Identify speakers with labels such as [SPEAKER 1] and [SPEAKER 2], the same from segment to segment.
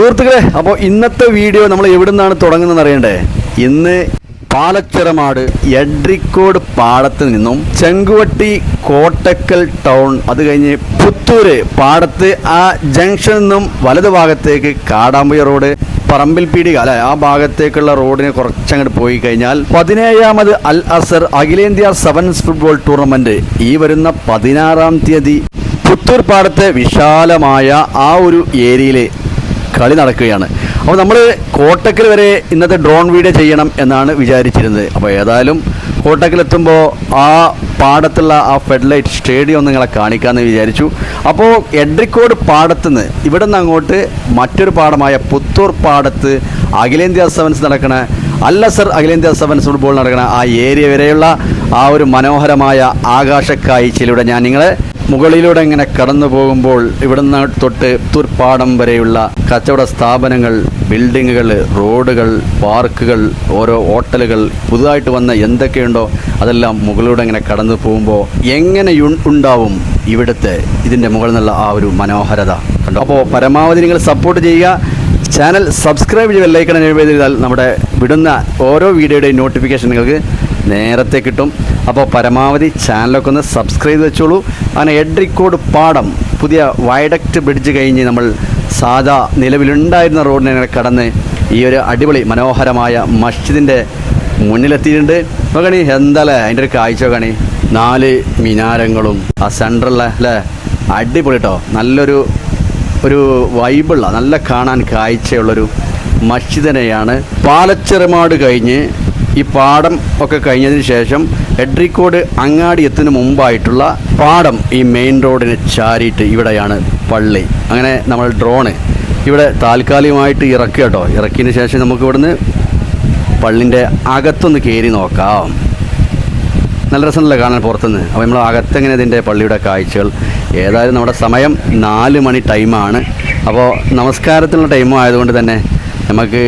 [SPEAKER 1] സുഹൃത്തുക്കളെ, അപ്പോൾ ഇന്നത്തെ വീഡിയോ നമ്മൾ എവിടെ നിന്നാണ് തുടങ്ങുന്നതെന്ന് അറിയണ്ടേ? ഇന്ന് പാലച്ചിറമാട് എഡ്രിക്കോട് പാടത്ത് നിന്നും ചെങ്കുവട്ടി കോട്ടക്കൽ ടൗൺ, അത് കഴിഞ്ഞ് പുത്തൂര് പാടത്ത് ആ ജംഗ്ഷനിൽ നിന്നും വലതു ഭാഗത്തേക്ക് കാടാമ്പുഴ റോഡ്, പറമ്പിൽ പീടിക അല്ലെ, ആ ഭാഗത്തേക്കുള്ള റോഡിന് കുറച്ചങ്ങോട്ട് പോയി കഴിഞ്ഞാൽ 17ാമത് അൽ അസർ അഖിലേന്ത്യാ സെവൻസ് ഫുട്ബോൾ ടൂർണമെന്റ് ഈ വരുന്ന 16-ാം തീയതി പുത്തൂർ പാടത്തെ വിശാലമായ ആ ഒരു ഏരിയയിൽ കളി നടക്കുകയാണ്. അപ്പോൾ നമ്മൾ കോട്ടക്കൽ വരെ ഇന്നത്തെ ഡ്രോൺ വീഡിയോ ചെയ്യണം എന്നാണ് വിചാരിച്ചിരുന്നത്. അപ്പോൾ ഏതായാലും കോട്ടക്കലെത്തുമ്പോൾ ആ പാടത്തുള്ള ആ ഫെഡ്ലൈറ്റ് സ്റ്റേഡിയം ഒന്ന് നിങ്ങളെ കാണിക്കാമെന്ന് വിചാരിച്ചു. അപ്പോൾ എഡ്രിക്കോട് പാടത്തുനിന്ന് ഇവിടെ നിന്ന് അങ്ങോട്ട് മറ്റൊരു പാടമായ പുത്തൂർ പാടത്ത് അഖിലേന്ത്യാ സെവൻസ് നടക്കണ അൽ അസർ അഖിലേന്ത്യാ സെവൻസ് ഫുട്ബോൾ നടക്കണ ആ ഏരിയ വരെയുള്ള ആ ഒരു മനോഹരമായ ആകാശക്കാഴ്ചയിലൂടെ ഞാൻ നിങ്ങളെ മുകളിലൂടെ ഇങ്ങനെ കടന്നു പോകുമ്പോൾ ഇവിടുന്ന് തൊട്ട് പുത്തൂർ പാടം വരെയുള്ള കച്ചവട സ്ഥാപനങ്ങൾ, ബിൽഡിങ്ങുകൾ, റോഡുകൾ, പാർക്കുകൾ, ഓരോ ഹോട്ടലുകൾ, പുതുതായിട്ട് വന്ന എന്തൊക്കെയുണ്ടോ അതെല്ലാം മുകളിലൂടെ ഇങ്ങനെ കടന്നു പോകുമ്പോൾ എങ്ങനെ ഉണ്ടാവും ഇവിടുത്തെ ഇതിൻ്റെ മുകളിൽ നിന്നുള്ള ആ ഒരു മനോഹരത കണ്ടോ. അപ്പോൾ പരമാവധി നിങ്ങൾ സപ്പോർട്ട് ചെയ്യുക. ചാനൽ സബ്സ്ക്രൈബ് ചെയ്ത് ബെല്ലൈക്കൺ എനേബിൾ ചെയ്താൽ നമ്മുടെ വിടുന്ന ഓരോ വീഡിയോയുടെയും നോട്ടിഫിക്കേഷൻ നിങ്ങൾക്ക് നേരത്തെ കിട്ടും. അപ്പോൾ പരമാവധി ചാനലൊക്കെ ഒന്ന് സബ്സ്ക്രൈബ് വെച്ചോളൂ. അങ്ങനെ എഡ്രിക്കോട് പാടം പുതിയ വയഡക്റ്റ് ബ്രിഡ്ജ് കഴിഞ്ഞ് നമ്മൾ സാധാ നിലവിലുണ്ടായിരുന്ന റോഡിനെ കടന്ന് ഈ ഒരു അടിപൊളി മനോഹരമായ മസ്ജിദിൻ്റെ മുന്നിലെത്തിയിട്ടുണ്ട്. നോക്കണി എന്താല്ലേ അതിൻ്റെ ഒരു കാഴ്ച നോക്കണി, 4 മിനാരങ്ങളും ആ സെൻട്രലിലെ അല്ലേ, അടിപൊളി കേട്ടോ. നല്ലൊരു വൈബുള്ള നല്ല കാണാൻ കാഴ്ചയുള്ളൊരു മസ്ജിദിനെയാണ്. പാലച്ചിറമാട് കഴിഞ്ഞ് ഈ പാടം ഒക്കെ കഴിഞ്ഞതിന് ശേഷം എഡ്രിക്കോട് അങ്ങാടി എത്തുന്നതിന് മുമ്പായിട്ടുള്ള പാടം ഈ മെയിൻ റോഡിന് ചാരിയിട്ട് ഇവിടെയാണ് പള്ളി. അങ്ങനെ നമ്മൾ ഡ്രോണ് ഇവിടെ താൽക്കാലികമായിട്ട് ഇറക്കി കേട്ടോ. ഇറക്കിയതിന് ശേഷം നമുക്ക് ഇവിടുന്ന് പള്ളിൻ്റെ അകത്തൊന്ന് കയറി നോക്കാം. നല്ല രസമല്ലേ കാണാൻ പുറത്തുനിന്ന്. അപ്പോൾ നമ്മൾ അകത്തെങ്ങനെ ഇതിൻ്റെ പള്ളിയുടെ കാഴ്ചകൾ. ഏതായാലും നമ്മുടെ സമയം 4 മണി ടൈമാണ്. അപ്പോൾ നമസ്കാരത്തിനുള്ള ടൈമും ആയതുകൊണ്ട് തന്നെ നമുക്ക്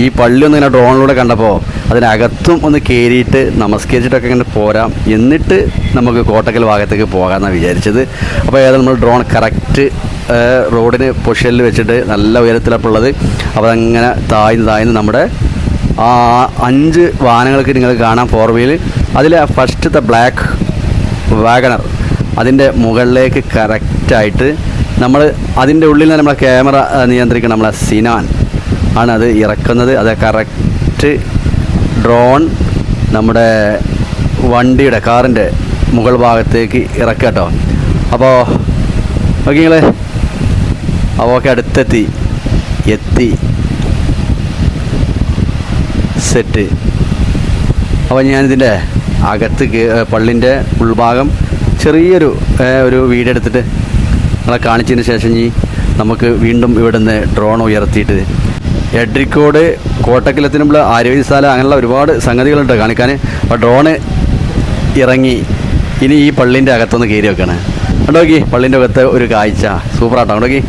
[SPEAKER 1] ഈ പള്ളി ഒന്ന് ഇങ്ങനെ ഡ്രോണിലൂടെ കണ്ടപ്പോൾ അതിനകത്തും ഒന്ന് കയറിയിട്ട് നമസ്കരിച്ചിട്ടൊക്കെ ഇങ്ങനെ പോരാം. എന്നിട്ട് നമുക്ക് കോട്ടക്കൽ ഭാഗത്തേക്ക് പോകാമെന്നാണ് വിചാരിച്ചത്. അപ്പോൾ ഏതായാലും നമ്മൾ ഡ്രോൺ കറക്റ്റ് റോഡിന് പൊസിഷനിൽ വെച്ചിട്ട് നല്ല ഉയരത്തിലപ്പോൾ ഉള്ളത്. അപ്പോൾ അതങ്ങനെ താഴ്ന്ന് നമ്മുടെ ആ 5 വാഹനങ്ങൾക്ക് നിങ്ങൾ കാണാം, 4 വീല്. അതിൽ ഫസ്റ്റത്തെ ബ്ലാക്ക് വാഗണർ അതിൻ്റെ മുകളിലേക്ക് കറക്റ്റായിട്ട് നമ്മൾ അതിൻ്റെ ഉള്ളിൽ നിന്ന് നമ്മളെ ക്യാമറ നിയന്ത്രിക്കണം നമ്മളെ സിനാൻ ആണ് അത് ഇറക്കുന്നത്. അത് കറക്റ്റ് ഡ്രോൺ നമ്മുടെ വണ്ടിയുടെ കാറിൻ്റെ മുകൾ ഭാഗത്തേക്ക് ഇറക്കുക കേട്ടോ. അപ്പോൾ ഓക്കെ നിങ്ങൾ അപ്പോൾ ഓക്കെ അടുത്തെത്തി സെറ്റ്. അപ്പോൾ ഞാനിതിൻ്റെ അകത്ത് പള്ളിൻ്റെ ഉൾഭാഗം ചെറിയൊരു വീഡിയോ എടുത്തിട്ട് നമ്മളെ കാണിച്ചതിന് ശേഷം നമുക്ക് വീണ്ടും ഇവിടുന്ന് ഡ്രോൺ ഉയർത്തിയിട്ട് എഡ്രിക്കോട് കോട്ടക്കലെത്തിനുള്ള ആരോഗ്യശാല അങ്ങനെയുള്ള ഒരുപാട് സംഗതികളുണ്ട് കാണിക്കാൻ. അപ്പോൾ ഡ്രോണ് ഇറങ്ങി ഇനി ഈ പള്ളിൻ്റെ അകത്തൊന്ന് കയറി വെക്കണം. കണ്ടോക്കി പള്ളിൻ്റെ അകത്ത് ഒരു കാഴ്ച സൂപ്പറാട്ടോ. കണ്ടോക്കി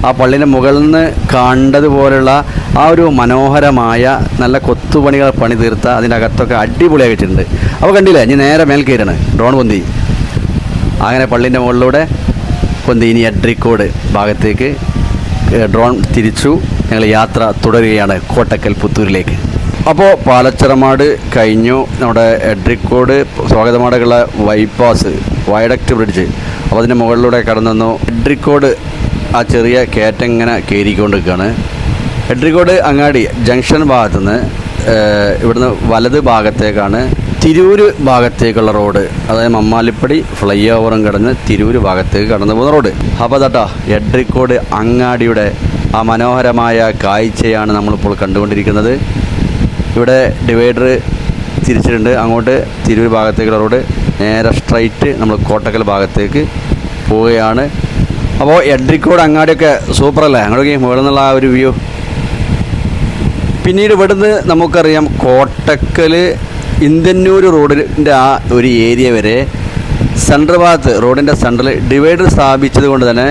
[SPEAKER 1] ആ പള്ളിൻ്റെ മുകളിൽ നിന്ന് കണ്ടതുപോലുള്ള ആ ഒരു മനോഹരമായ നല്ല കൊത്തുപണികൾ പണി തീർത്ത അതിൻ്റെ അകത്തൊക്കെ അടിപൊളിയായിട്ടുണ്ട്. അപ്പോൾ കണ്ടില്ലേ, ഇനി നേരെ മേൽ കയറാണ് ഡ്രോൺ പൊന്തി. അങ്ങനെ പള്ളിൻ്റെ മുകളിലൂടെ പൊന്തി ഇനി എഡ്രിക്കോട് ഭാഗത്തേക്ക് ഡ്രോൺ തിരിച്ചു. ഞങ്ങൾ യാത്ര തുടരുകയാണ് കോട്ടക്കൽ പുത്തൂരിലേക്ക്. അപ്പോൾ പാലച്ചിറമാട് കഴിഞ്ഞു, നമ്മുടെ എഡ്രിക്കോട് സ്വാഗതമാടുള്ള ബൈപ്പാസ് വയഡക്റ്റ് ബ്രിഡ്ജ്. അപ്പോൾ അതിൻ്റെ മുകളിലൂടെ കടന്നു എഡ്രിക്കോട് ആ ചെറിയ കയറ്റം ഇങ്ങനെ കയറിക്കൊണ്ടിരിക്കുകയാണ്. എഡ്രിക്കോട് അങ്ങാടി ജംഗ്ഷൻ ഭാഗത്തുനിന്ന് ഇവിടുന്ന് വലത് ഭാഗത്തേക്കാണ് തിരൂർ ഭാഗത്തേക്കുള്ള റോഡ്. അതായത് മമ്മാലിപ്പടി ഫ്ലൈ ഓവറും കടന്ന് തിരൂർ ഭാഗത്തേക്ക് കടന്നു പോകുന്ന റോഡ്. അപ്പോൾ തട്ടോ എഡ്രിക്കോട് അങ്ങാടിയുടെ ആ മനോഹരമായ കാഴ്ചയാണ് നമ്മളിപ്പോൾ കണ്ടുകൊണ്ടിരിക്കുന്നത്. ഇവിടെ ഡിവൈഡർ തിരിച്ചിട്ടുണ്ട്. അങ്ങോട്ട് തിരൂർ ഭാഗത്തേക്കുള്ള റോഡ് നേരെ സ്ട്രൈറ്റ് നമ്മൾ കോട്ടക്കൽ ഭാഗത്തേക്ക് പോവുകയാണ്. അപ്പോൾ എഡ്രിക്കോട് അങ്ങാടിയൊക്കെ സൂപ്പറല്ലേ, അങ്ങോട്ടേക്ക് മുകളിൽ നിന്നുള്ള ആ ഒരു വ്യൂ. പിന്നീട് ഇവിടുന്ന് നമുക്കറിയാം കോട്ടക്കൽ ഇന്ത്യന്നൂർ റോഡിൻ്റെ ആ ഒരു ഏരിയ വരെ സെൻട്രൽ ഭാഗത്ത് റോഡിൻ്റെ സെൻട്രൽ ഡിവൈഡർ സ്ഥാപിച്ചത് കൊണ്ട് തന്നെ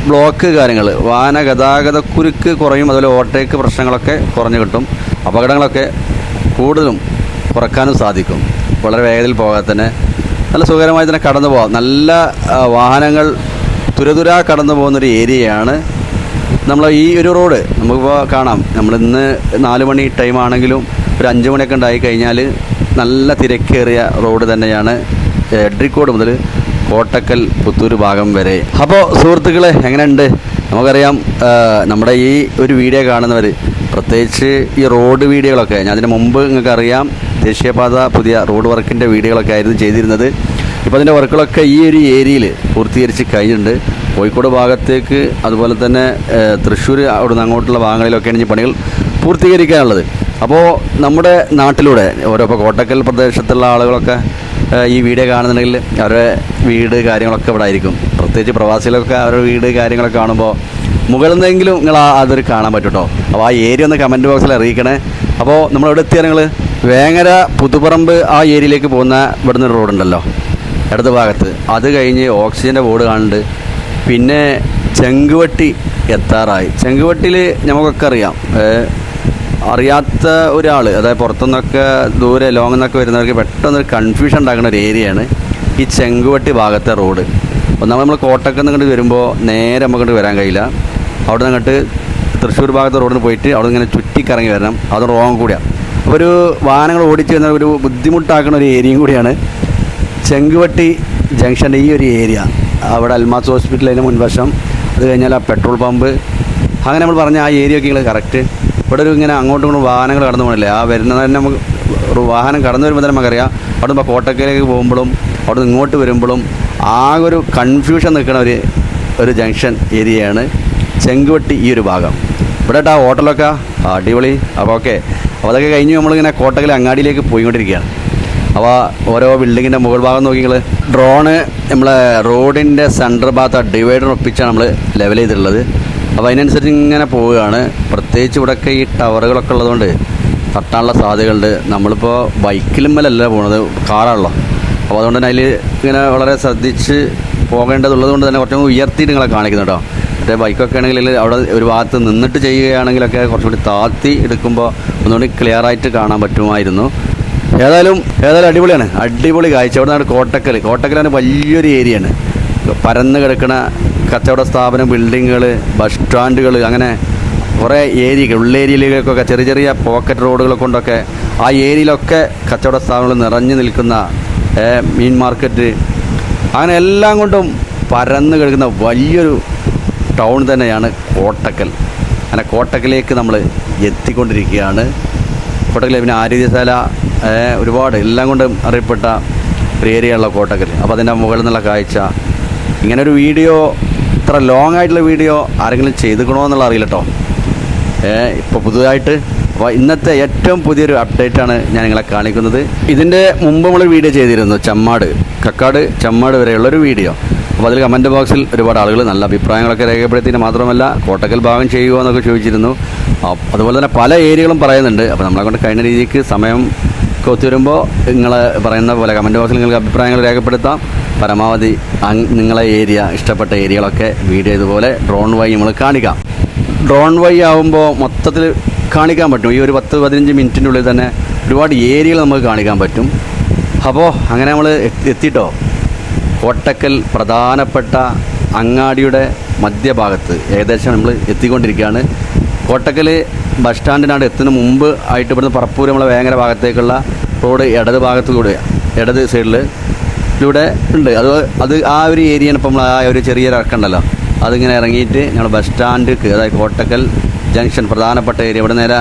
[SPEAKER 1] ബ്ലോക്ക് കാര്യങ്ങൾ, വാഹന ഗതാഗതക്കുരുക്ക് കുറയും. അതുപോലെ ഓവർടേക്ക് പ്രശ്നങ്ങളൊക്കെ കുറഞ്ഞു കിട്ടും. അപകടങ്ങളൊക്കെ കൂടുതലും കുറക്കാനും സാധിക്കും. വളരെ വേഗത്തിൽ പോകാതെ തന്നെ നല്ല സുഖകരമായി തന്നെ കടന്നു പോകാം. നല്ല വാഹനങ്ങൾ തുരതുരാ കടന്നു പോകുന്നൊരു ഏരിയയാണ് നമ്മൾ ഈ ഒരു റോഡ് നമുക്കിപ്പോൾ കാണാം, നമ്മളിന്ന് 4 മണി ടൈം ആണെങ്കിലും ഒരു 5 മണിയൊക്കെ ഉണ്ടായി കഴിഞ്ഞാൽ നല്ല തിരക്കേറിയ റോഡ് തന്നെയാണ് എഡ്രിക്കോട് മുതൽ കോട്ടക്കൽ പുത്തൂർ ഭാഗം വരെ. അപ്പോൾ സുഹൃത്തുക്കളെ, എങ്ങനെയുണ്ട്? നമുക്കറിയാം, നമ്മുടെ ഈ ഒരു വീഡിയോ കാണുന്നവർ, പ്രത്യേകിച്ച് ഈ റോഡ് വീഡിയോകളൊക്കെ, ഞാൻ അതിന് മുമ്പ് നിങ്ങൾക്കറിയാം ദേശീയപാത പുതിയ റോഡ് വർക്കിൻ്റെ വീഡിയോകളൊക്കെ ആയിരുന്നു ചെയ്തിരുന്നത്. ഇപ്പോൾ അതിൻ്റെ വർക്കുകളൊക്കെ ഈ ഒരു ഏരിയയിൽ പൂർത്തീകരിച്ച് കഴിഞ്ഞിട്ടുണ്ട്. കോഴിക്കോട് ഭാഗത്തേക്ക്, അതുപോലെ തന്നെ തൃശ്ശൂർ അവിടുന്ന് അങ്ങോട്ടുള്ള ഭാഗങ്ങളിലൊക്കെയാണ് ഈ പണികൾ പൂർത്തീകരിക്കാനുള്ളത്. അപ്പോൾ നമ്മുടെ നാട്ടിലൂടെ ഇപ്പോൾ കോട്ടക്കൽ പ്രദേശത്തുള്ള ആളുകളൊക്കെ ഈ വീഡിയോ കാണുന്നുണ്ടെങ്കിൽ അവരുടെ വീട് കാര്യങ്ങളൊക്കെ ഇവിടെ ആയിരിക്കും. പ്രത്യേകിച്ച് പ്രവാസികളൊക്കെ അവരുടെ വീട് കാര്യങ്ങളൊക്കെ കാണുമ്പോൾ മുകളിൽ നിന്നെങ്കിലും നിങ്ങൾ അതൊരു കാണാൻ പറ്റും കേട്ടോ. അപ്പോൾ ആ ഏരിയ ഒന്ന് കമൻറ്റ് ബോക്സിൽ അറിയിക്കണേ. അപ്പോൾ നമ്മളെവിടെ എത്തിയാൽ നിങ്ങൾ വേങ്ങര പുതുപ്പറമ്പ് ആ ഏരിയയിലേക്ക് പോകുന്ന ഇവിടുന്ന് ഒരു റോഡുണ്ടല്ലോ ഇടത് ഭാഗത്ത്, അത് കഴിഞ്ഞ് ഓക്സിജൻ്റെ ബോർഡ് കാണുന്നുണ്ട്. പിന്നെ ചെങ്കുവട്ടി എത്താറായി. ചെങ്കുവട്ടിയിൽ നമുക്കൊക്കെ അറിയാം, അറിയാത്ത ഒരാൾ, അതായത് പുറത്തുനിന്നൊക്കെ ദൂരെ ലോങ്ങിൽ നിന്നൊക്കെ വരുന്നവർക്ക് പെട്ടെന്നൊരു കൺഫ്യൂഷൻ ഉണ്ടാക്കുന്ന ഒരു ഏരിയയാണ് ഈ ചെങ്കുവട്ടി ഭാഗത്തെ റോഡ്. ഒന്നാമത് നമ്മൾ കോട്ടക്കൽ നിന്ന് ഇങ്ങോട്ട് വരുമ്പോൾ നേരെ നമുക്ക് വരാൻ കഴിയില്ല. അവിടെ നിന്ന് അങ്ങോട്ട് തൃശ്ശൂർ ഭാഗത്തെ റോഡിന് പോയിട്ട് അവിടെ ഇങ്ങനെ ചുറ്റിക്കറങ്ങി വരണം. അത് റോങ് കൂടിയാണ്. അപ്പോൾ ഒരു വാഹനങ്ങൾ ഓടിച്ച് വരുന്ന ഒരു ബുദ്ധിമുട്ടാക്കുന്ന ഒരു ഏരിയയും കൂടിയാണ് ചെങ്കുവട്ടി ജംഗ്ഷൻ്റെ ഈ ഒരു ഏരിയ. അവിടെ അൽമാസ് ഹോസ്പിറ്റലിന് മുൻവശം, അത് കഴിഞ്ഞാൽ ആ പെട്രോൾ പമ്പ്, അങ്ങനെ നമ്മൾ പറഞ്ഞ ആ ഏരിയ ഒക്കെ നിങ്ങൾ കറക്റ്റ്. ഇവിടെ ഒരു ഇങ്ങനെ അങ്ങോട്ടും ഇങ്ങോട്ടും വാഹനങ്ങൾ കടന്നു പോകണില്ലേ, ആ വരുന്നത് തന്നെ നമുക്ക് ഒരു വാഹനം കടന്നു വരുമ്പോൾ തന്നെ നമുക്കറിയാം. അവിടെ നിന്ന് കോട്ടക്കലേക്ക് പോകുമ്പോഴും അവിടെ നിന്ന് ഇങ്ങോട്ട് വരുമ്പോഴും ആകെ ഒരു കൺഫ്യൂഷൻ നിൽക്കുന്ന ഒരു ജംഗ്ഷൻ ഏരിയയാണ് ചെങ്കുവട്ടി ഈ ഒരു ഭാഗം. ഇവിടെ ആ ഹോട്ടലൊക്കെ അടിപൊളി. അപ്പോൾ ഓക്കെ, അപ്പോൾ അതൊക്കെ കഴിഞ്ഞ് നമ്മളിങ്ങനെ കോട്ടക്കൽ അങ്ങാടിയിലേക്ക് പോയിക്കൊണ്ടിരിക്കുകയാണ്. അപ്പോൾ ഓരോ ബിൽഡിങ്ങിൻ്റെ മുകൾ ഭാഗം നോക്കി നിങ്ങൾ, ഡ്രോണ് നമ്മളെ റോഡിൻ്റെ സെൻറ്റർ ഭാഗത്ത് ഡിവൈഡറിനൊപ്പിച്ചാണ് നമ്മൾ ലെവൽ ചെയ്തിട്ടുള്ളത്. അപ്പോൾ അതിനനുസരിച്ച് ഇങ്ങനെ പോവുകയാണ്. പ്രത്യേകിച്ച് ഇവിടെയൊക്കെ ഈ ടവറുകളൊക്കെ ഉള്ളതുകൊണ്ട് തട്ടാനുള്ള സാധ്യതകളുണ്ട്. നമ്മളിപ്പോൾ ബൈക്കിലുമ്മലല്ല പോകുന്നത്, കാറാണല്ലോ. അപ്പോൾ അതുകൊണ്ട് തന്നെ അതിൽ ഇങ്ങനെ വളരെ ശ്രദ്ധിച്ച് പോകേണ്ടതുള്ളത് കൊണ്ട് തന്നെ കുറച്ചും കൂടി ഉയർത്തിയിട്ട് നിങ്ങളെ കാണിക്കുന്നു കേട്ടോ. മറ്റേ ബൈക്കൊക്കെ ആണെങ്കിൽ അവിടെ ഒരു ഭാഗത്ത് നിന്നിട്ട് ചെയ്യുകയാണെങ്കിലൊക്കെ കുറച്ചുകൂടി താഴ്ത്തി എടുക്കുമ്പോൾ ഒന്നുകൂടി ക്ലിയറായിട്ട് കാണാൻ പറ്റുമായിരുന്നു. ഏതായാലും അടിപൊളിയാണ്, അടിപൊളി കാഴ്ച. അവിടെ നിന്നാണ് കോട്ടക്കലാണ് വലിയൊരു ഏരിയയാണ്. പരന്ന് കിടക്കുന്ന കച്ചവട സ്ഥാപനം, ബിൽഡിങ്ങുകൾ, ബസ് സ്റ്റാൻഡുകൾ, അങ്ങനെ കുറേ ഏരിയകൾ, ഉള്ളേരിയയിലേക്കൊക്കെ ചെറിയ ചെറിയ പോക്കറ്റ് റോഡുകളെ കൊണ്ടൊക്കെ ആ ഏരിയയിലൊക്കെ കച്ചവട സ്ഥാപനങ്ങൾ നിറഞ്ഞു നിൽക്കുന്ന മീൻ മാർക്കറ്റ്, അങ്ങനെ എല്ലാം കൊണ്ടും പരന്ന് കിടക്കുന്ന വലിയൊരു ടൗൺ തന്നെയാണ് കോട്ടക്കൽ. അങ്ങനെ കോട്ടക്കലേക്ക് നമ്മൾ എത്തിക്കൊണ്ടിരിക്കുകയാണ്. കോട്ടക്കൽ പിന്നെ ആരോഗ്യശാല, ഒരുപാട് എല്ലാം കൊണ്ടും അറിയപ്പെട്ട ഒരു ഏരിയയുള്ള കോട്ടക്കൽ. അപ്പോൾ അതിൻ്റെ മുകളിൽ നിന്നുള്ള കാഴ്ച. ഇങ്ങനൊരു വീഡിയോ, ഇത്ര ലോങ് ആയിട്ടുള്ള വീഡിയോ ആരെങ്കിലും ചെയ്തുക്കണോ എന്നുള്ള അറിയില്ല കേട്ടോ. ഇപ്പോൾ പുതുതായിട്ട്. അപ്പോൾ ഇന്നത്തെ ഏറ്റവും പുതിയൊരു അപ്ഡേറ്റാണ് ഞാൻ നിങ്ങളെ കാണിക്കുന്നത്. ഇതിൻ്റെ മുമ്പ് നമ്മൾ വീഡിയോ ചെയ്തിരുന്നു, കക്കാട് ചമ്മാട് വരെയുള്ളൊരു വീഡിയോ. അപ്പോൾ അതിൽ കമൻറ്റ് ബോക്സിൽ ഒരുപാട് ആളുകൾ നല്ല അഭിപ്രായങ്ങളൊക്കെ രേഖപ്പെടുത്തിയിട്ട് മാത്രമല്ല കോട്ടക്കൽ ഭാഗം ചെയ്യുമോ എന്നൊക്കെ ചോദിച്ചിരുന്നു. അതുപോലെ തന്നെ പല ഏരിയകളും പറയുന്നുണ്ട്. അപ്പോൾ നമ്മളെ കൊണ്ട് കഴിഞ്ഞ രീതിക്ക് സമയം ഒത്തു വരുമ്പോൾ നിങ്ങൾ പറയുന്ന പോലെ കമൻറ്റ് ബോക്സിൽ നിങ്ങൾക്ക് അഭിപ്രായങ്ങൾ രേഖപ്പെടുത്താം. പരമാവധി നിങ്ങളെ ഏരിയ, ഇഷ്ടപ്പെട്ട ഏരിയകളൊക്കെ വീഡിയോ ഇതുപോലെ ഡ്രോൺ വഴി നമ്മൾ കാണിക്കാം. ഡ്രോൺ വഴി ആകുമ്പോൾ മൊത്തത്തിൽ കാണിക്കാൻ പറ്റും. ഈ ഒരു 10-15 മിനിറ്റിൻ്റെ ഉള്ളിൽ തന്നെ ഒരുപാട് ഏരിയകൾ നമുക്ക് കാണിക്കാൻ പറ്റും. അപ്പോൾ അങ്ങനെ നമ്മൾ എത്തിയിട്ടോ കോട്ടക്കൽ പ്രധാനപ്പെട്ട അങ്ങാടിയുടെ മധ്യഭാഗത്ത് ഏകദേശം നമ്മൾ എത്തിക്കൊണ്ടിരിക്കുകയാണ്. കോട്ടക്കൽ ബസ് സ്റ്റാൻഡിനാണ് എത്തുന്ന മുമ്പ് ആയിട്ട് ഇവിടുന്ന് പറപ്പൂർ നമ്മളെ വേങ്ങര ഭാഗത്തേക്കുള്ള റോഡ് ഇടത് ഭാഗത്ത് കൂടെ, ഇടത് സൈഡിൽ ഇവിടെ ഉണ്ട്. അത് ആ ഒരു ഏരിയയാണ്. ഇപ്പം നമ്മൾ ആ ഒരു ചെറിയൊരു ഇറക്കമുണ്ടല്ലോ, അതിങ്ങനെ ഇറങ്ങിയിട്ട് ഞങ്ങൾ ബസ് സ്റ്റാൻഡിലേക്ക്, അതായത് കോട്ടക്കൽ ജംഗ്ഷൻ പ്രധാനപ്പെട്ട ഏരിയ, ഇവിടെ നേരെ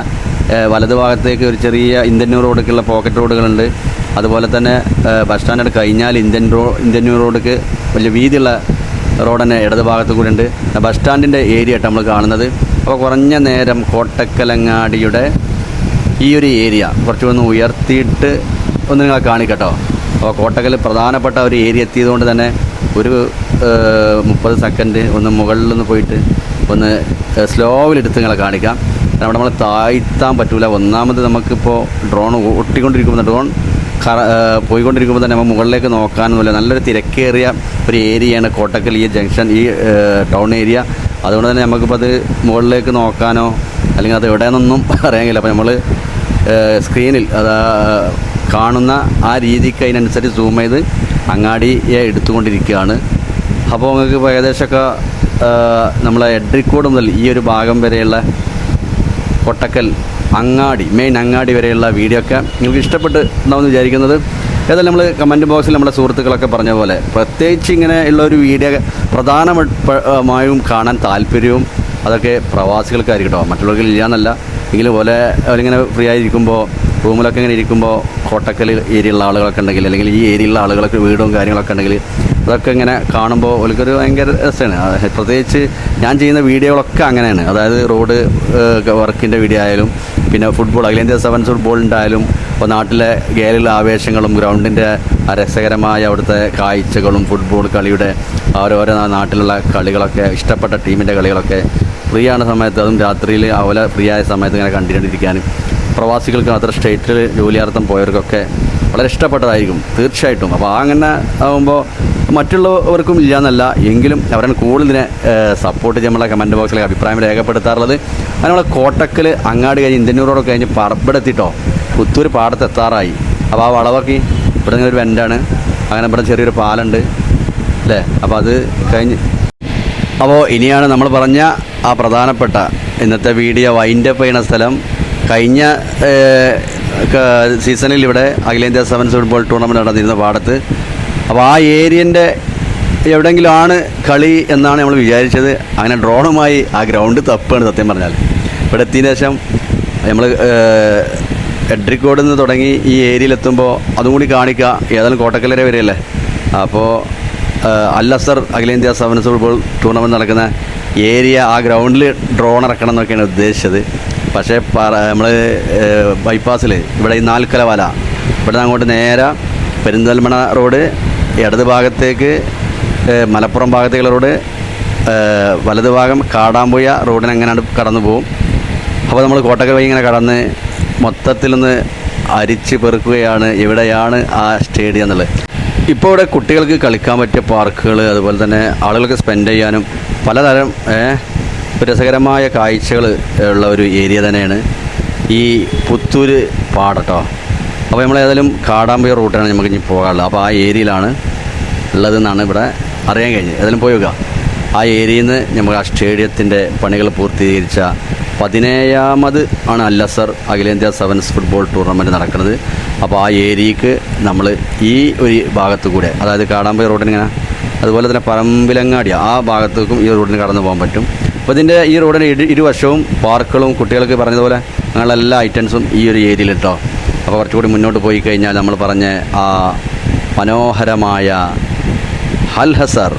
[SPEAKER 1] വലത് ഭാഗത്തേക്ക് ഒരു ചെറിയ ഇന്ത്യൻ റോഡിലേക്കുള്ള പോക്കറ്റ് റോഡുകളുണ്ട്. അതുപോലെ തന്നെ ബസ് സ്റ്റാൻഡ് കഴിഞ്ഞാൽ ഇന്ത്യൻ റോഡിലേക്ക് വലിയ വീതിയുള്ള റോഡ് തന്നെ ഇടത് ഭാഗത്ത് കൂടെ ഉണ്ട്. ബസ് സ്റ്റാൻഡിൻ്റെ ഏരിയ ആയിട്ട് നമ്മൾ കാണുന്നത്. അപ്പോൾ കുറഞ്ഞ നേരം കോട്ടക്കലങ്ങാടിയുടെ ഈ ഒരു ഏരിയ കുറച്ചൊന്ന് ഉയർത്തിയിട്ട് ഒന്ന് നിങ്ങളെ കാണിക്കട്ടോ. അപ്പോൾ കോട്ടക്കൽ പ്രധാനപ്പെട്ട ഒരു ഏരിയ എത്തിയതുകൊണ്ട് തന്നെ ഒരു 30 സെക്കൻഡ് ഒന്ന് മുകളിൽ നിന്ന് പോയിട്ട് ഒന്ന് സ്ലോവിലെടുത്ത് നിങ്ങളെ കാണിക്കാം. അവിടെ നമ്മൾ താഴ്ത്താൻ പറ്റില്ല. ഒന്നാമത് നമുക്കിപ്പോൾ ഡ്രോൺ ഒട്ടിക്കൊണ്ടിരിക്കുമ്പോൾ, ഡ്രോൺ പോയിക്കൊണ്ടിരിക്കുമ്പോൾ തന്നെ നമ്മൾ മുകളിലേക്ക് നോക്കാനൊന്നുമില്ല. നല്ലൊരു തിരക്കേറിയ ഒരു ഏരിയയാണ് കോട്ടക്കൽ ഈ ജംഗ്ഷൻ, ഈ ടൗൺ ഏരിയ. അതുകൊണ്ട് തന്നെ നമുക്കിപ്പോൾ അത് മുകളിലേക്ക് നോക്കാനോ അല്ലെങ്കിൽ അത് എവിടെയെന്നൊന്നും അറിയാൻ കഴിയില്ല. അപ്പോൾ നമ്മൾ സ്ക്രീനിൽ അത് കാണുന്ന ആ രീതിക്ക് അതിനനുസരിച്ച് സൂം ചെയ്ത് അങ്ങാടിയെ എടുത്തുകൊണ്ടിരിക്കുകയാണ്. അപ്പോൾ നിങ്ങൾക്ക് ഇപ്പോൾ ഏകദേശമൊക്കെ നമ്മളെ എഡ്രിക്കോട് മുതൽ ഈ ഒരു ഭാഗം വരെയുള്ള കോട്ടക്കൽ അങ്ങാടി, മെയിൻ അങ്ങാടി വരെയുള്ള വീഡിയോ ഒക്കെ നിങ്ങൾക്ക് ഇഷ്ടപ്പെട്ട് ഉണ്ടാവുമെന്ന് വിചാരിക്കുന്നത്. ഏതായാലും നമ്മൾ കമൻറ്റ് ബോക്സിൽ നമ്മുടെ സുഹൃത്തുക്കളൊക്കെ പറഞ്ഞ പോലെ പ്രത്യേകിച്ച് ഇങ്ങനെ ഉള്ള ഒരു വീഡിയോ പ്രധാനമായും കാണാൻ താല്പര്യവും അതൊക്കെ പ്രവാസികൾക്കായിരിക്കും കേട്ടോ, മറ്റുള്ളവർക്ക് ഇല്ലയെന്നല്ല. എങ്കിലും പോലെ അവരിങ്ങനെ ഫ്രീ ആയിരിക്കുമ്പോൾ റൂമിലൊക്കെ ഇങ്ങനെ ഇരിക്കുമ്പോൾ കോട്ടക്കൽ ഏരിയയുള്ള ആളുകളൊക്കെ ഉണ്ടെങ്കിൽ, അല്ലെങ്കിൽ ഈ ഏരിയയിലുള്ള ആളുകളൊക്കെ വീടും കാര്യങ്ങളൊക്കെ ഉണ്ടെങ്കിൽ അതൊക്കെ ഇങ്ങനെ കാണുമ്പോൾ അവർക്കൊരു ഭയങ്കര രസമാണ്. പ്രത്യേകിച്ച് ഞാൻ ചെയ്യുന്ന വീഡിയോകളൊക്കെ അങ്ങനെയാണ്. അതായത് റോഡ് വർക്കിൻ്റെ വീഡിയോ ആയാലും, പിന്നെ ഫുട്ബോൾ, അഖിലേന്ത്യാ സെവൻസ് ഫുട്ബോളിൻ്റെ ആയാലും, ഇപ്പോൾ നാട്ടിലെ ഗേലുള്ള ആവേശങ്ങളും ഗ്രൗണ്ടിൻ്റെ രസകരമായ അവിടുത്തെ കാഴ്ചകളും ഫുട്ബോൾ കളിയുടെ ഓരോരോ നാട്ടിലുള്ള കളികളൊക്കെ, ഇഷ്ടപ്പെട്ട ടീമിൻ്റെ കളികളൊക്കെ ഫ്രീ ആണ് സമയത്ത്, അതും രാത്രിയിൽ അവലെ ഫ്രീ ആയ സമയത്ത് ഇങ്ങനെ കണ്ടിരിക്കാനും പ്രവാസികൾക്ക് അത്ര സ്റ്റേറ്റിൽ ജോലിയാർത്ഥം പോയവർക്കൊക്കെ വളരെ ഇഷ്ടപ്പെട്ടതായിരിക്കും തീർച്ചയായിട്ടും. അപ്പോൾ അങ്ങനെ ആകുമ്പോൾ മറ്റുള്ളവർക്കും ഇല്ലയെന്നല്ല, എങ്കിലും അവരാണ് കൂടുതലിനെ സപ്പോർട്ട് ചെയ്യാൻ നമ്മളെ കമൻറ്റ് ബോക്സിലെ അഭിപ്രായം രേഖപ്പെടുത്താറുള്ളത്. അങ്ങനെ നമ്മളെ കോട്ടക്കൽ അങ്ങാടി കഴിഞ്ഞ് ഇന്ത്യന്നൂറോടെ കഴിഞ്ഞ് പറമ്പെടുത്തിട്ടോ പുത്തൂർ പാടത്തെത്താറായി. അപ്പോൾ ആ വളവൊക്കെ ഇവിടെ ഒരു വെൻ്റാണ്, അങ്ങനെ ഇവിടെ ചെറിയൊരു പാലുണ്ട് അല്ലേ. അപ്പോൾ അത് കഴിഞ്ഞ് അപ്പോൾ ഇനിയാണ് നമ്മൾ പറഞ്ഞ ആ പ്രധാനപ്പെട്ട ഇന്നത്തെ വീഡിയോ വൈൻഡപ്പ് ചെയ്യുന്ന സ്ഥലം. കഴിഞ്ഞ സീസണിൽ ഇവിടെ അഖിലേന്ത്യാ സെവൻസ് ഫുട്ബോൾ ടൂർണമെൻറ്റ് നടന്നിരുന്ന പാടത്ത്. അപ്പോൾ ആ ഏരിയൻ്റെ എവിടെയെങ്കിലും ആണ് കളി എന്നാണ് നമ്മൾ വിചാരിച്ചത്. അങ്ങനെ ഡ്രോണുമായി ആ ഗ്രൗണ്ട് തപ്പാണ് സത്യം പറഞ്ഞാൽ. ഇവിടെ എത്തിയതിന് ശേഷം നമ്മൾ എഡ്രിക്കോട് നിന്ന് തുടങ്ങി ഈ ഏരിയയിലെത്തുമ്പോൾ അതും കൂടി കാണിക്കുക. ഏതായാലും കോട്ടക്കൽ വരെയല്ലേ. അപ്പോൾ അൽ അസർ അഖിലേന്ത്യാ സെവൻസ് ഫുട്ബോൾ ടൂർണമെൻറ്റ് നടക്കുന്ന ഏരിയ ആ ഗ്രൗണ്ടിൽ ഡ്രോൺ ഇറക്കണം എന്നൊക്കെയാണ് ഉദ്ദേശിച്ചത്. പക്ഷേ നമ്മൾ ബൈപ്പാസിൽ ഇവിടെ ഈ നാൽക്കല വല, ഇവിടെ നിന്ന് അങ്ങോട്ട് നേരെ പെരിന്തൽമണ്ണ റോഡ്, ഇടത് ഭാഗത്തേക്ക് മലപ്പുറം ഭാഗത്തേക്കുള്ള റോഡ്, വലത് ഭാഗം കാടാമ്പുഴ റോഡിന് എങ്ങനെയാണ് കടന്നു പോകും. അപ്പോൾ നമ്മൾ കോട്ടക്കൽ വഴി ഇങ്ങനെ കടന്ന് മൊത്തത്തിലൊന്ന് അരിച്ച് പെറുക്കുകയാണ് എവിടെയാണ് ആ സ്റ്റേഡിയം എന്നുള്ളത്. ഇപ്പോൾ ഇവിടെ കുട്ടികൾക്ക് കളിക്കാൻ പറ്റിയ പാർക്കുകൾ, അതുപോലെ തന്നെ ആളുകൾക്ക് സ്പെൻഡ് ചെയ്യാനും പലതരം രസകരമായ കാഴ്ചകൾ ഉള്ള ഒരു ഏരിയ തന്നെയാണ് ഈ പുത്തൂര് പാടട്ടോ. അപ്പോൾ നമ്മൾ ഏതായാലും കാടാമ്പുഴ റൂട്ടാണ് നമുക്ക് ഇനി പോകാനുള്ളത്. അപ്പോൾ ആ ഏരിയയിലാണ് ഉള്ളതെന്നാണ് ഇവിടെ അറിയാൻ കഴിഞ്ഞത്. ഏതായാലും പോയി നോക്കുക. ആ ഏരിയയിൽ നിന്ന് നമുക്ക് ആ സ്റ്റേഡിയത്തിൻ്റെ പണികൾ പൂർത്തീകരിച്ച 17ാമത് ആണ് അൽ അസർ അഖിലേന്ത്യാ സെവൻസ് ഫുട്ബോൾ ടൂർണമെൻറ്റ് നടക്കുന്നത്. അപ്പോൾ ആ ഏരിയക്ക് നമ്മൾ ഈ ഒരു ഭാഗത്തു കൂടെ, അതായത് കാടാമ്പുഴ റോഡിനിങ്ങനെ, അതുപോലെ തന്നെ പറമ്പിലങ്ങാടി ആ ഭാഗത്തേക്കും ഈ റോഡിന് കടന്നു പോകാൻ പറ്റും. അപ്പോൾ ഇതിൻ്റെ ഈ റോഡിന് ഇരുവശവും പാർക്കുകളും കുട്ടികൾക്ക് പറഞ്ഞതുപോലെ അങ്ങനെയുള്ള എല്ലാ ഐറ്റംസും ഈ ഒരു ഏരിയയിൽ കേട്ടോ. അപ്പോൾ കുറച്ചുകൂടി മുന്നോട്ട് പോയി കഴിഞ്ഞാൽ നമ്മൾ പറഞ്ഞ ആ മനോഹരമായ അൽ അസർ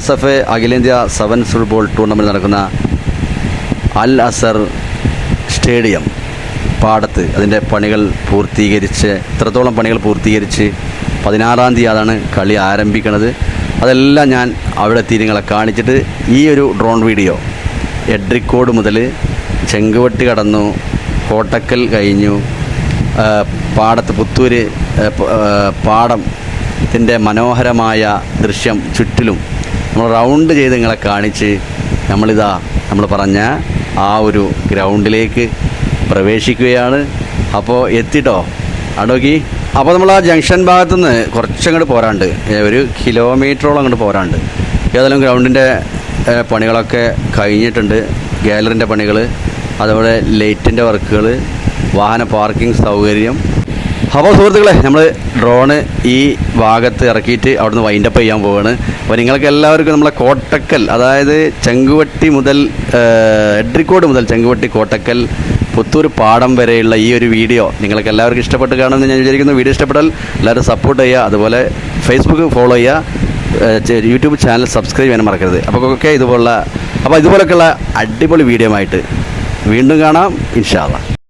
[SPEAKER 1] SFA അഖിലേന്ത്യാ സെവൻസ് ഫുട്ബോൾ ടൂർണമെൻറ്റ് നടക്കുന്ന അൽ അസർ സ്റ്റേഡിയം പാടത്ത് അതിൻ്റെ പണികൾ പൂർത്തീകരിച്ച്, ഇത്രത്തോളം പണികൾ പൂർത്തീകരിച്ച് 16-ാം തീയതി അതാണ് കളി ആരംഭിക്കുന്നത്. അതെല്ലാം ഞാൻ അവിടെ എത്തി നിങ്ങളെ കാണിച്ചിട്ട് ഈ ഒരു ഡ്രോൺ വീഡിയോ എഡ്രിക്കോട് മുതൽ ചെങ്കുവട്ടി കടന്നു, കോട്ടക്കൽ കഴിഞ്ഞു, പാടത്ത് പുത്തൂര് പാടത്തിൻ്റെ മനോഹരമായ ദൃശ്യം ചുറ്റിലും നമ്മൾ റൗണ്ട് ചെയ്ത് നിങ്ങളെ കാണിച്ച് നമ്മൾ പറഞ്ഞ ആ ഒരു ഗ്രൗണ്ടിലേക്ക് പ്രവേശിക്കുകയാണ്. അപ്പോൾ എത്തിട്ടോ അടോക്കി. അപ്പോൾ നമ്മൾ ആ ജംഗ്ഷൻ ഭാഗത്തുനിന്ന് കുറച്ചങ്ങോട്ട് പോരാണ്ട്, 1 കിലോമീറ്ററോളം അങ്ങോട്ട് പോരാണ്ട്. ഏതായാലും ഗ്രൗണ്ടിൻ്റെ പണികളൊക്കെ കഴിഞ്ഞിട്ടുണ്ട്. ഗാലറിൻ്റെ പണികൾ, അതുപോലെ ലൈറ്റിൻ്റെ വർക്കുകൾ, വാഹന പാർക്കിംഗ് സൗകര്യം. അപ്പോൾ സുഹൃത്തുക്കളെ, നമ്മൾ ഡ്രോണ് ഈ ഭാഗത്ത് ഇറക്കിയിട്ട് അവിടുന്ന് വൈൻഡപ്പ് ചെയ്യാൻ പോവുകയാണ്. അപ്പോൾ നിങ്ങൾക്ക് എല്ലാവർക്കും നമ്മളെ കോട്ടക്കൽ, അതായത് ചെങ്കുവട്ടി മുതൽ എഡ്രിക്കോട് മുതൽ ചെങ്കുവട്ടി, കോട്ടക്കൽ, പുത്തൂർ പാടം വരെയുള്ള ഈ ഒരു വീഡിയോ നിങ്ങൾക്ക് എല്ലാവർക്കും ഇഷ്ടപ്പെട്ട് കാണുമെന്ന് ഞാൻ വിചാരിക്കുന്നു. വീഡിയോ ഇഷ്ടപ്പെട്ടാൽ എല്ലാവരും സപ്പോർട്ട് ചെയ്യുക, അതുപോലെ ഫേസ്ബുക്ക് ഫോളോ ചെയ്യുക, യൂട്യൂബ് ചാനൽ സബ്സ്ക്രൈബ് ചെയ്യാൻ മറക്കരുത്. അപ്പോൾ ഇതുപോലെയൊക്കെയുള്ള അടിപൊളി വീഡിയോ ആയിട്ട് വീണ്ടും കാണാം ഇൻഷാ അല്ലാഹ്.